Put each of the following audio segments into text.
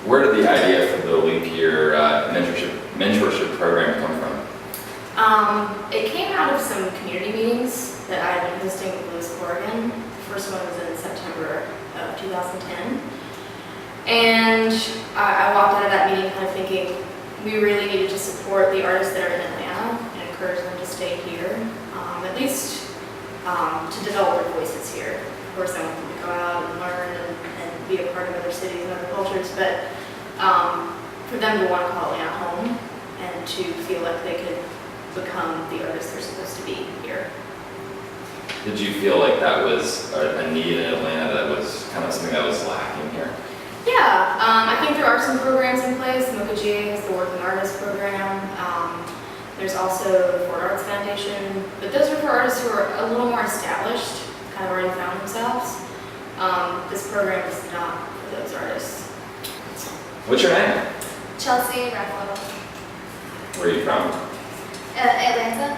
Where did the idea for the Leap Year mentorship program come from? It came out of some community meetings that I had been hosting with Lewis Corrigan. The first one was in September of 2010. And I walked out of that meeting kind of thinking we really needed to support the artists that are in Atlanta and encourage them to stay here, at least to develop their voices here. Of course, I want them to go out and learn and be a part of other cities and other cultures, but for them to want to call Atlanta home and to feel like they could become the artists they're supposed to be here. Did you feel like that was a need in Atlanta that was kind of something that was lacking here? Yeah, I think there are some programs in place. Mocha GA has the Working Artist program. There's also the Ford Arts Foundation, but those are for artists who are a little more established, kind of already found themselves. This program is not for those artists. What's your name? Chelsea Raffalo. Where are you from? Atlanta.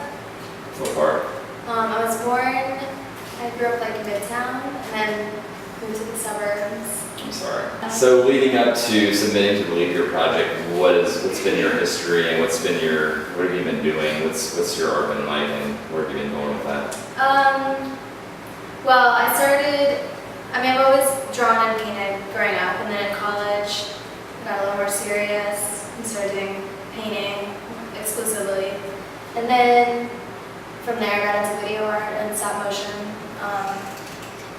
What part? I was born, I grew up like in Midtown, and then moved to the suburbs. I'm sorry. So leading up to submitting to the Leap Year project, what's been your history and what have you been doing? What's your art been like and where have you been going with that? Well, I've always drawn and painted growing up, and then in college, I got a little more serious and started doing painting exclusively. And then from there, I got into video art and stop motion,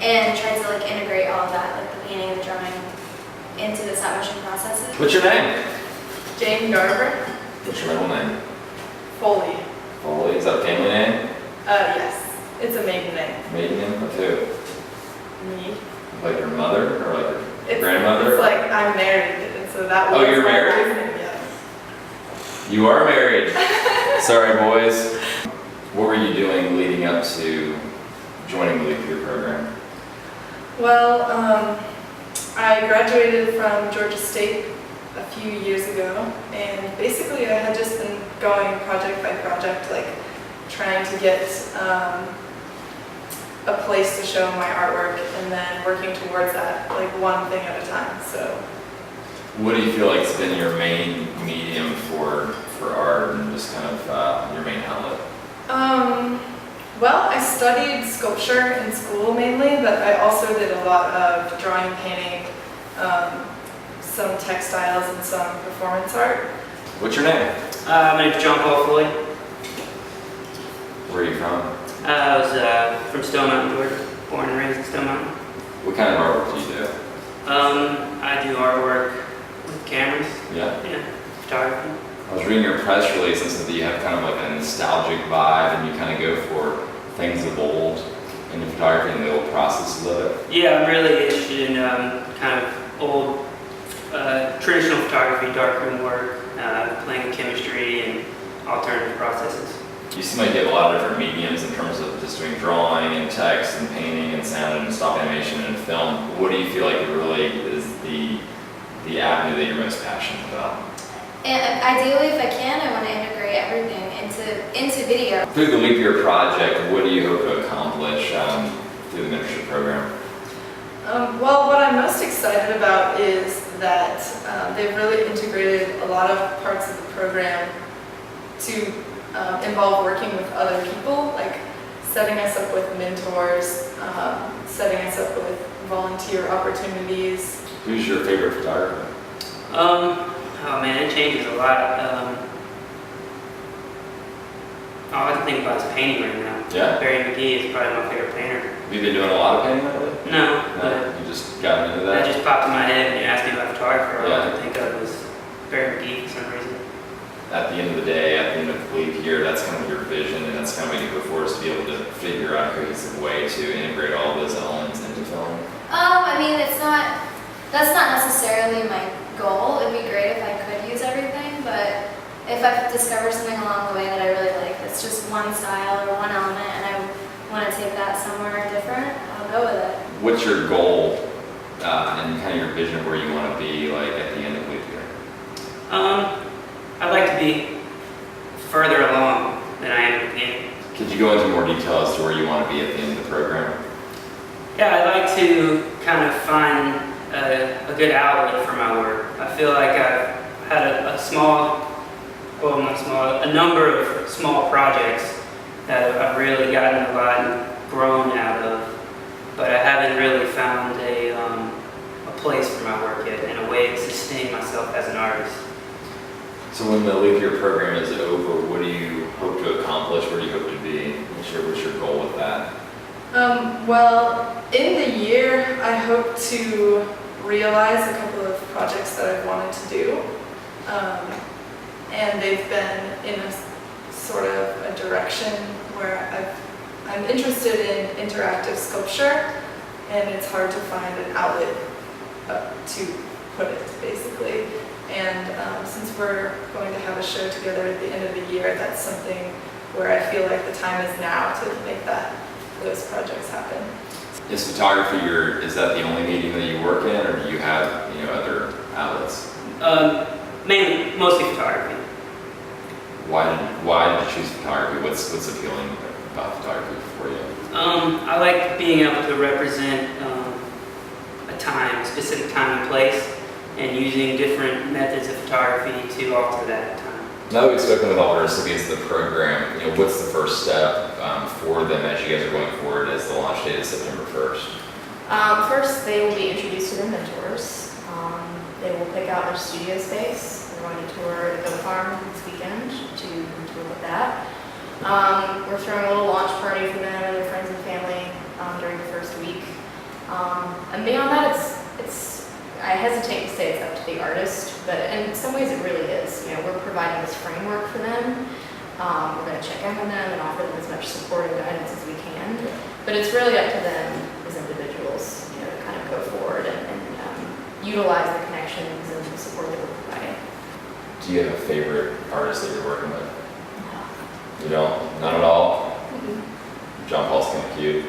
and tried to like integrate all of that, like the painting and the drawing, into the stop motion processes. What's your name? Jane Garber. What's your middle name? Foley. Foley. Is that a family name? Yes. It's a maiden name. Maiden name? Of who? Me. Like your mother or like your It's, grandmother? It's like I'm married, and so that was Oh, you're my married? last name, yeah. You are married. Sorry, boys. What were you doing leading up to joining the Leap Year program? Well, I graduated from Georgia State a few years ago, and basically I had just been going project by project, like trying to get a place to show my artwork, and then working towards that, like one thing at a time. So, What do you feel like has been your main medium for art and just kind of your main outlet? Well, I studied sculpture in school mainly, but I also did a lot of drawing, painting, some textiles, and some performance art. What's your name? My name's John Paul Floyd. Where are you from? I was from Stone Mountain, Georgia. Born and raised in Stone Mountain. What kind of artwork do you do? I do artwork with cameras. Yeah. Yeah, photography. I was reading your press release and said that you have kind of like a nostalgic vibe and you kind of go for things of old in your photography and the old processes of it. Yeah, I'm really interested in kind of old traditional photography, darkroom work, playing with chemistry and alternative processes. You seem like you have a lot of different mediums in terms of just doing drawing and text and painting and sound and stop animation and film. What do you feel like really is the avenue that you're most passionate about? And ideally, if I can, I want to integrate everything into video. Through the Leap Year project, what do you hope to accomplish through the mentorship program? Well, what I'm most excited about is that they've really integrated a lot of parts of the program to involve working with other people, like setting us up with mentors, setting us up with volunteer opportunities. Who's your favorite photographer? Oh man, it changes a lot. All I can think about is painting right now. Yeah? Barry McGee is probably my favorite painter. Have you been doing a lot of painting lately? No, No? You just got into that that? just popped in my head when you asked me about photographer. All Yeah. I could think of was Barry McGee for some reason. At the end of the day, at the end of the Leap Year, that's kind of your vision and that's kind of what you hope for, is to be able to figure out a cohesive way to integrate all those elements into film. I mean, that's not necessarily my goal. It'd be great if I could use everything, but if I discover something along the way that I really like, it's just one style or one element, and I want to take that somewhere different, I'll go with it. What's your goal and kind of your vision of where you want to be like at the end of Leap Year? I'd like to be further along than I am at the beginning. Could you go into more detail as to where you want to be at the end of the program? Yeah, I'd like to kind of find a good outlet for my work. I feel like I've had a number of small projects that I've really gotten a lot and grown out of, but I haven't really found a place for my work yet and a way to sustain myself as an artist. So when the leap year program is over, what do you hope to accomplish? Where do you hope to be? What's your goal with that? Well, in the year, I hope to realize a couple of projects that I've wanted to do. And they've been in a sort of a direction where I'm interested in interactive sculpture, and it's hard to find an outlet to put it, basically. And since we're going to have a show together at the end of the year, that's something where I feel like the time is now to make those projects happen. Is photography is that the only medium that you work in, or do you have other outlets? Mostly photography. Why did you choose photography? What's appealing about photography for you? I like being able to represent a specific time and place, and using different methods of photography to alter that time. Now that we've spoken with all the recipients of the program, what's the first step for them as you guys are going forward as the launch date is September 1st? First, they will be introduced to their mentors. They will pick out their studio space. We're going to tour the Goat Farm this weekend to tour with that. We're throwing a little launch party for them and their friends and family during the first week. And beyond that, I hesitate to say it's up to the artist, but in some ways it really is. We're providing this framework for them. We're going to check in on them and offer them as much support and guidance as we can. But it's really up to them as individuals, to kind of go forward and utilize the connections and the support that we're providing. Do you have a favorite artist that you're working with? You don't? Not at all? John Paul's kind of cute.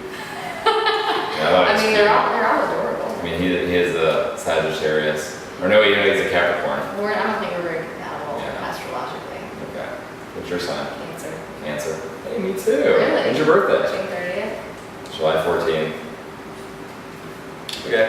They're all adorable. I mean, he is a Sagittarius. Or no, he's a Capricorn. I don't think we're very compatible Yeah. astrologically. Okay. What's your sign? Cancer. Cancer. Hey, me too. Really? When's your birthday? June 30th. July 14th. Okay.